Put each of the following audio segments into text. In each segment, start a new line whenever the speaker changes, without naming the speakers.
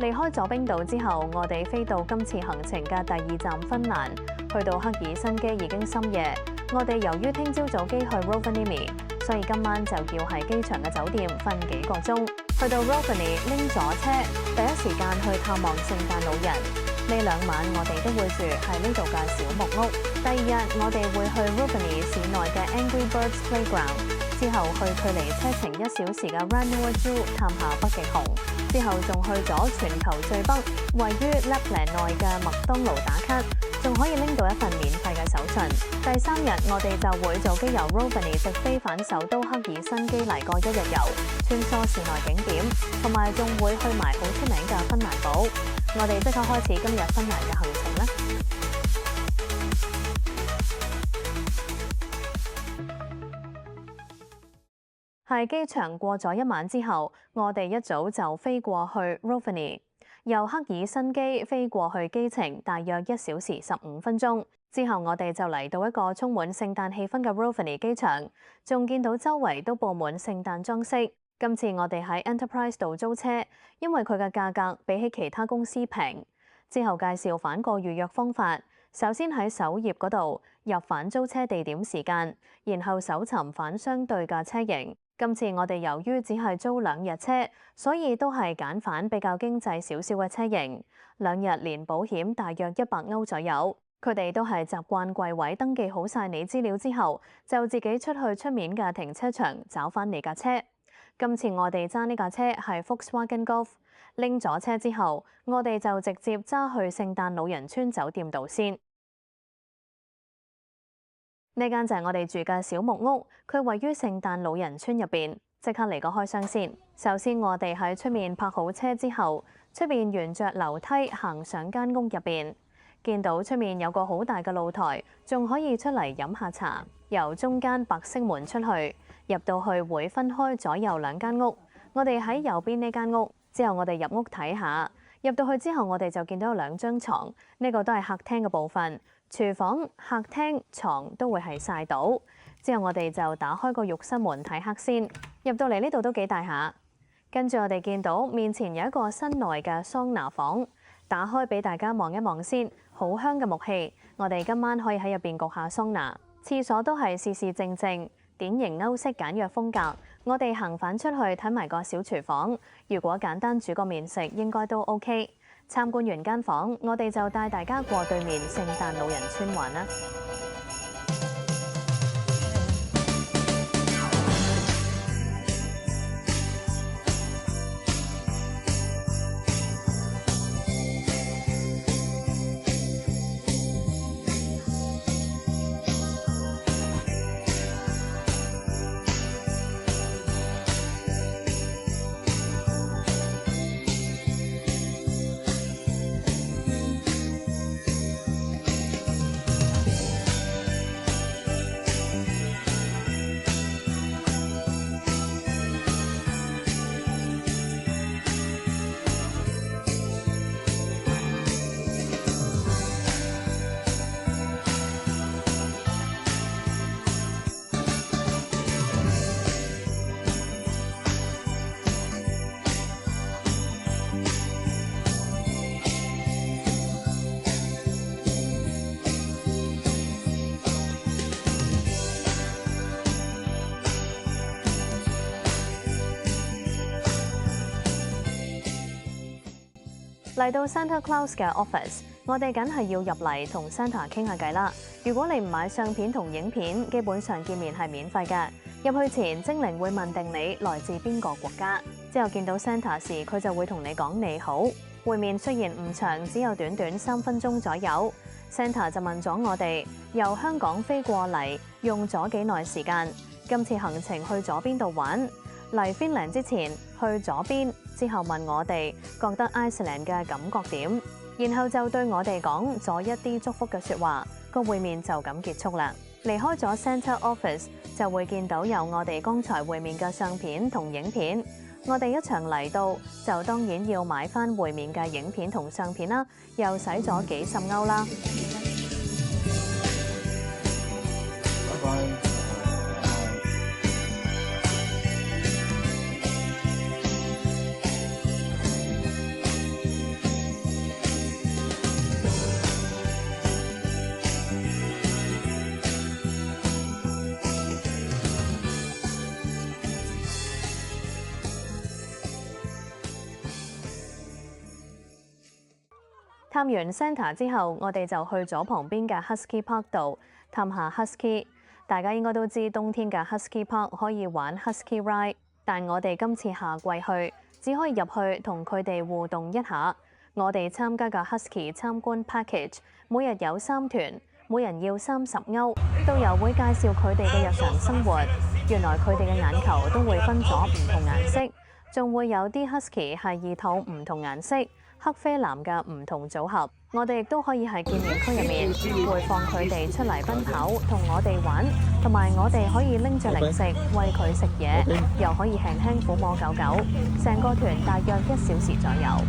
離開咗冰島之後，我哋飛到今次行程嘅第2站芬蘭，去到赫爾辛基已經深夜。我哋由於聽朝早機去 Rovaniemi， 所以今晚就要喺機場嘅酒店瞓幾個鐘。去到 Rovaniemi 拎咗車，第一時間去探望聖誕老人。呢2晚我哋都會住喺呢度嘅小木屋。第2日我哋會去 Rovaniemi 市內嘅 Angry Birds Playground， 之後去距離車程1小時嘅 Ranuja Zoo 探下北極熊，之後仲去咗全球最北位於 Lapland 內嘅麥當勞打卡，仲可以拎到一份免費嘅手信。第3日我哋就會做機由 Rovaniemi 直飛返首都赫爾辛基嚟個1日遊，穿梭市內景點，同埋仲會去埋好出名嘅芬蘭堡。我哋即刻開始今日芬蘭嘅行程啦！喺機場過咗1晚之後，我哋一早就飛過去 Rovaniemi， 由赫爾辛基飛過去機程大約1小時15分鐘。之後我哋就嚟到一個充滿聖誕氣氛嘅 Rovaniemi 機場，仲見到周圍都佈滿聖誕裝飾。今次我哋喺 Enterprise 度租車，因為佢嘅價格比起其他公司平。之後介紹返個預約方法，首先喺首頁嗰度入返租車地點時間，然後搜尋返相對嘅車型。今次我哋由於只係租2日車，所以都係揀返比較經濟少少嘅車型。2日連保險大約100歐左右。佢哋都係習慣櫃位登記好晒你資料之後，就自己出去出面嘅停車場找返你架車。今次我哋揸呢架車係 Volkswagen Golf， 拎咗車之後，我哋就直接揸去聖誕老人村酒店度先。呢間就係我哋住嘅小木屋，佢位於聖誕老人村入邊。即刻嚟個開箱先。首先我哋喺出面泊好車之後，出邊沿着樓梯行上間屋入邊，見到出面有個好大嘅露台，仲可以出嚟飲下茶。由中間白色門出去，入到去會分開左右2間屋。我哋喺右邊呢間屋，之後我哋入屋睇下。入到去之後，我哋就見到有2張床，呢個都係客廳嘅部分。廚房、客廳、床都會係曬到。之後我哋就打開個浴室門睇下先。入到嚟呢度都幾大下。跟住我哋見到面前有一個室內嘅桑拿房，打開俾大家望一望先。好香嘅木氣，我哋今晚可以喺入邊焗下桑拿。廁所都係四四正正，典型歐式簡約風格。我哋行返出去睇埋個小廚房，如果簡單煮個麵食應該都 OK。參觀完間房，我哋就帶大家過對面聖誕老人村玩啦。嚟到 Santa Claus 嘅 office， 我哋梗係要入嚟同 Santa 傾下偈啦。如果你唔買相片同影片，基本上見面係免費嘅。入去前，精靈會問定你來自邊個國家，之後見到 Santa 時，佢就會同你講你好。會面雖然唔長，只有短短3分鐘左右。Santa 就問咗我哋由香港飛過嚟用咗幾耐時間，今次行程去咗邊度玩。嚟 Finland 之前去咗邊，之後問我哋覺得 Iceland 嘅感覺點，然後就對我哋講咗一啲祝福嘅説話。個會面就咁結束啦。離開咗 Santa Office 就會見到有我哋剛才會面嘅相片同影片。我哋一場嚟到就當然要買返會面嘅影片同相片啦，又使咗幾十歐啦。拜拜。探完 Centre 之後，我哋就去咗旁邊嘅 Husky Park 度探下 Husky。大家應該都知冬天嘅 Husky Park 可以玩 Husky Ride， 但我哋今次夏季去，只可以入去同佢哋互動一下。我哋參加嘅 Husky 參觀 package， 每日有3團，每人要30歐。導遊會介紹佢哋嘅日常生活。原來佢哋嘅眼球都會分咗唔同顏色，仲會有啲 Husky 係耳肚唔同顏色、黑啡藍嘅唔同組合。我哋亦都可以喺見面區入面會放佢哋出嚟奔跑，同我哋玩，同埋我哋可以拎住零食餵佢食嘢，又可以輕輕撫摸狗狗。成個團大約1小時左右。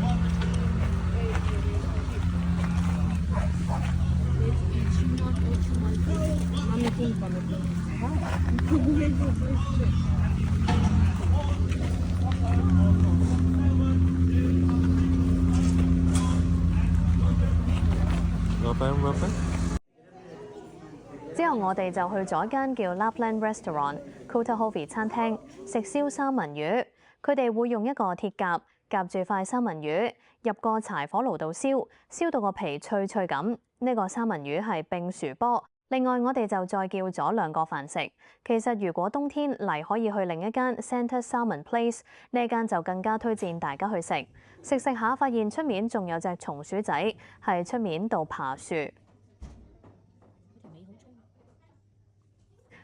之後我哋就去咗一間叫 Lapland Restaurant、Kultahovi 餐廳食燒三文魚。佢哋會用一個鐵夾夾住塊三文魚，入個柴火爐度燒，燒到個皮脆脆咁。呢個三文魚係冰薯波。另外我哋就再叫咗2個飯食。其實如果冬天嚟，可以去另一間 Santa Salmon Place， 呢間就更加推薦大家去食。食下發現出面仲有隻松鼠仔喺出面度爬樹。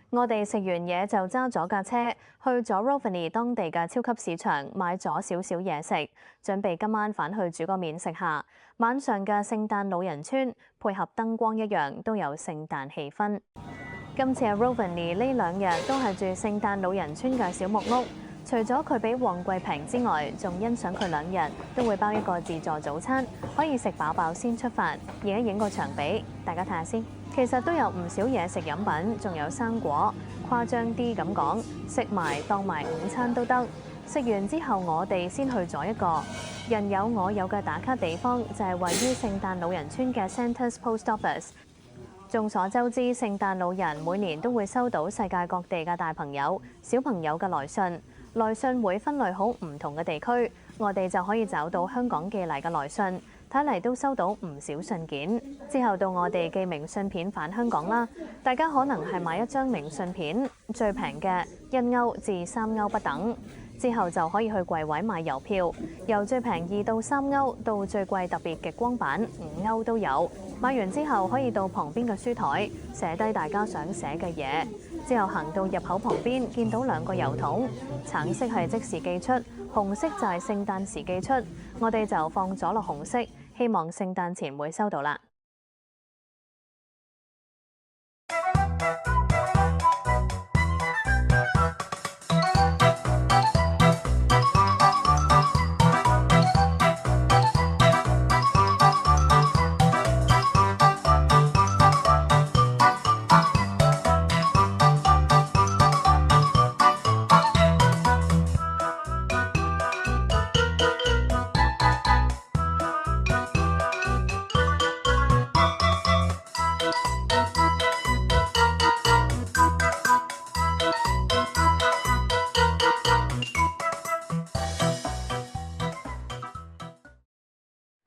我哋食完嘢就揸咗架車去咗 Rovaniemi 當地嘅超級市場買咗少少嘢食，準備今晚返去煮個麵食下。晚上嘅聖誕老人村配合燈光一樣都有聖誕氣氛。今次喺 Rovaniemi 呢2日都係住聖誕老人村嘅小木屋。除咗佢比旺季平之外，仲欣賞佢2日都會包一個自助早餐，可以食飽飽先出發。而家影個場俾大家睇下先。其實都有唔少嘢食飲品，仲有生果。誇張啲咁講，食埋當埋午餐都得。食完之後，我哋先去咗一個人有我有嘅打卡地方，就係位於聖誕老人村嘅 Santa's Post Office。眾所周知，聖誕老人每年都會收到世界各地嘅大朋友、小朋友嘅來信。來信會分類好唔同嘅地區，我哋就可以找到香港寄嚟嘅來信，睇嚟都收到唔少信件。之後到我哋寄明信片返香港啦，大家可能係買一張明信片，最平嘅1歐至3歐不等。之後就可以去櫃位買郵票，由最平2到3歐到最貴特別極光版5歐都有。買完之後可以到旁邊嘅書台寫低大家想寫嘅嘢。之後行到入口旁邊，見到2個郵筒，橙色係即時寄出，紅色就係聖誕時寄出。我哋就放咗落紅色，希望聖誕前會收到啦。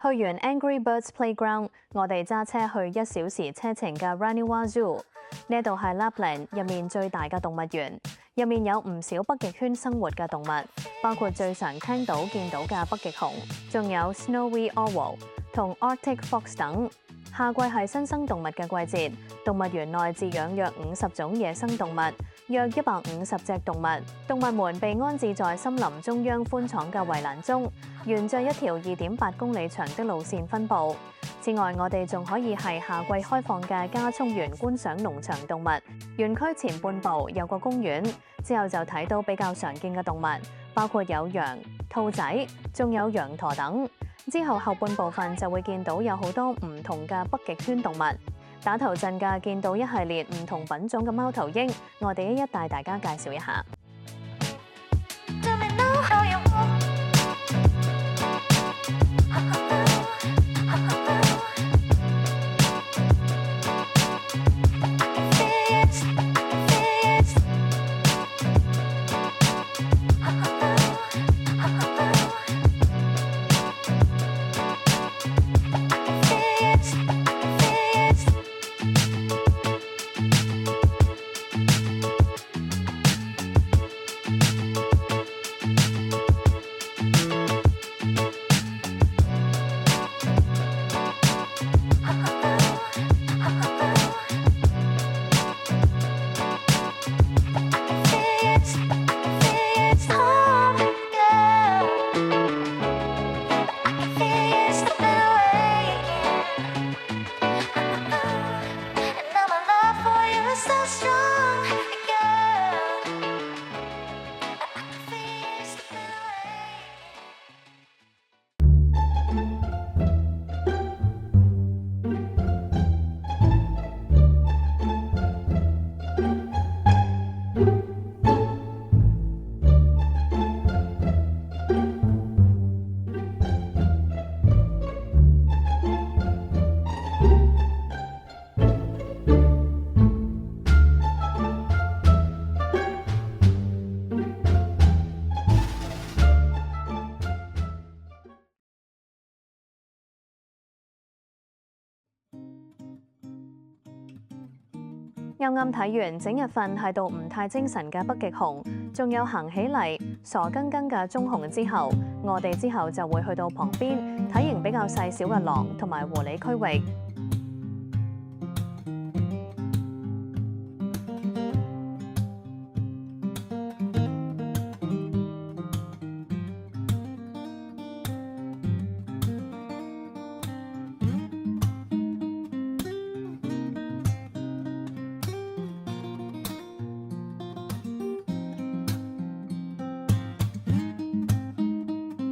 去完 Angry Birds Playground， 我哋揸車去1小時車程嘅 Raniwa Zoo。呢度係 Lapland 入面最大嘅動物園，入面有唔少北極圈生活嘅動物，包括最常聽到見到嘅北極熊，仲有 Snowy Owl 同 Arctic Fox 等。夏季係新生動物嘅季節，動物園內飼養約50種野生動物，約150隻動物。動物們被安置在森林中央寬敞嘅圍欄中，沿着一條2.8公里長的路線分佈。此外，我哋仲可以係夏季開放嘅加聰園觀賞農場動物。園區前半部有個公園，之後就睇到比較常見嘅動物，包括有羊、兔仔，仲有羊駝等。之後後半部分就會見到有好多唔同嘅北極圈動物。打頭陣嘅見到一系列唔同品種嘅貓頭鷹，我哋一一帶大家介紹一下。啱啱睇完整日瞓係到唔太精神嘅北極熊，仲有行起嚟傻更更嘅棕熊之後，我哋之後就會去到旁邊體型比較細小嘅狼同埋狐狸區域。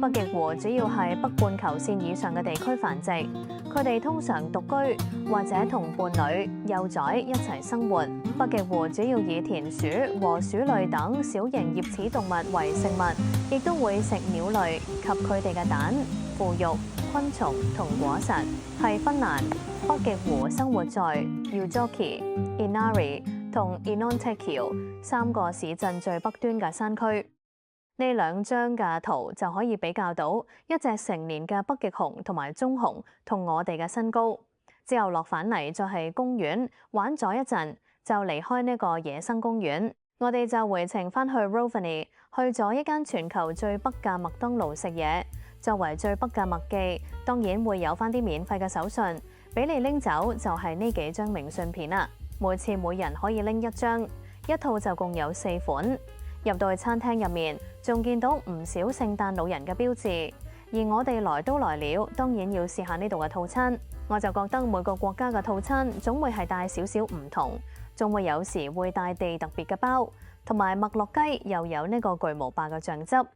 北極狐主要係北半球線以上嘅地區繁殖，佢哋通常獨居或者同伴侶、幼崽一齊生活。北極狐主要以田鼠和鼠類等小型葉齒動物為食物，亦都會食鳥類及佢哋嘅蛋、腐肉、昆蟲同果實。係芬蘭，北極狐生活在 Ujoki、Inari 同 Enontekiö 三個市鎮最北端嘅山區。呢兩張嘅圖就可以比較到一隻成年嘅北極熊同埋棕熊同我哋嘅身高。之後落返嚟再係公園玩咗一陣，就離開呢個野生公園。我哋就回程返去 Rovaniemi， 去咗一間全球最北嘅麥當勞食嘢。作為最北嘅麥記，當然會有返啲免費嘅手信，俾你拎走就係呢幾張明信片啦。每次每人可以拎一張，一套就共有4款。入到去餐廳入面，仲見到唔少聖誕老人嘅標誌。而我哋來都來了，當然要試下呢度嘅套餐。我就覺得每個國家嘅套餐總會係帶少少唔同，仲會有時會帶地特別嘅包，同埋麥樂雞又有呢個巨無霸嘅醬汁。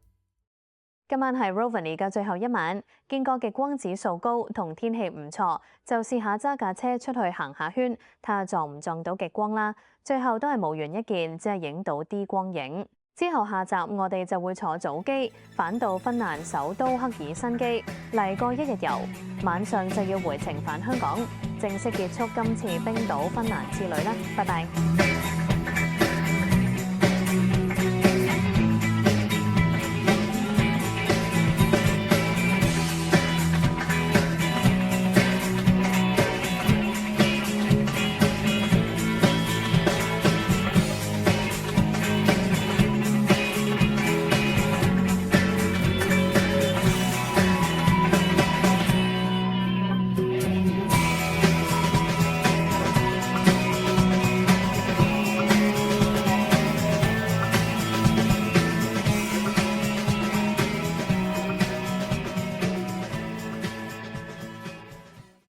今晚係 Rovaniemi 嘅最後一晚，見過極光指數高同天氣唔錯，就試下揸架車出去行下圈，睇下撞唔撞到極光啦。最後都係無緣一見，只係影到啲光影。之後下集我哋就會坐早機返到芬蘭首都赫爾辛基嚟過1日遊，晚上就要回程返香港，正式結束今次冰島芬蘭之旅啦。拜拜。